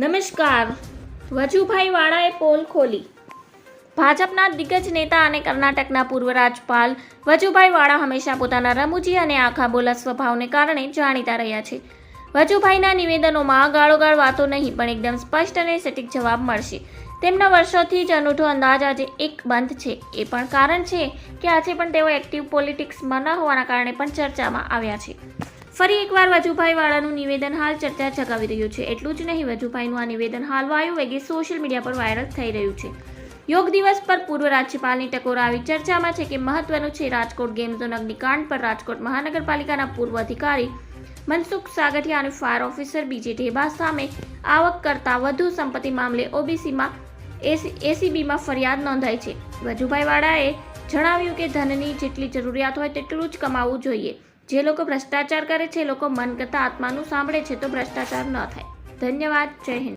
નમસ્કાર. વજુભાઈ વાળાએ પોલ ખોલી. ભાજપના દિગ્ગજ નેતા અને કર્ણાટકના પૂર્વ રાજ્યપાલ વજુભાઈ વાળા હંમેશા પોતાના રમૂજી અને આખાબોલા સ્વભાવને કારણે જાણીતા રહ્યા છે. વજુભાઈના નિવેદનોમાં ગાળોગાળ વાતો નહીં પણ એકદમ સ્પષ્ટ અને સટીક જવાબ મળશે. તેમના વર્ષોથી જ અનૂઠો અંદાજ આજે એક બંધ છે. એ પણ કારણ છે કે આજે પણ તેઓ એક્ટિવ પોલિટિક્સમાં ન હોવાના કારણે પણ ચર્ચામાં આવ્યા છે. ફરી એકવાર વજુભાઈ વાળાનું નિવેદન હાલ ચર્ચા જગાવી રહ્યું છે. એટલું જ નહીં, વજુભાઈનું આ નિવેદન હાલ વાયુ વેગે સોશિયલ મીડિયા પર વાયરલ થઈ રહ્યું છે. યોગ દિવસ પર પૂર્વ રાજ્યપાલની ટકોર આવી ચર્ચામાં છે કે મહત્વનું છે રાજકોટ ગેમ ઝોન અગ્નિકાંડ પર રાજકોટ મહાનગરપાલિકાના પૂર્વ અધિકારી મનસુખ સાગઠિયા અને ફાયર ઓફિસર બીજે ઢેબા સામે આવક કરતાં વધુ સંપત્તિ મામલે ઓબીસીમાં એસીબીમાં ફરિયાદ નોંધાઈ છે. વજુભાઈ વાળાએ જણાવ્યું કે ધનની જેટલી જરૂરિયાત હોય તેટલું જ કમાવવું જોઈએ. જે લોકો ભ્રષ્ટાચાર કરે છે, લોકો મન કરતાં આત્માનું સાંભળે છે તો ભ્રષ્ટાચાર ન થાય. ધન્યવાદ. જય હિન્દ.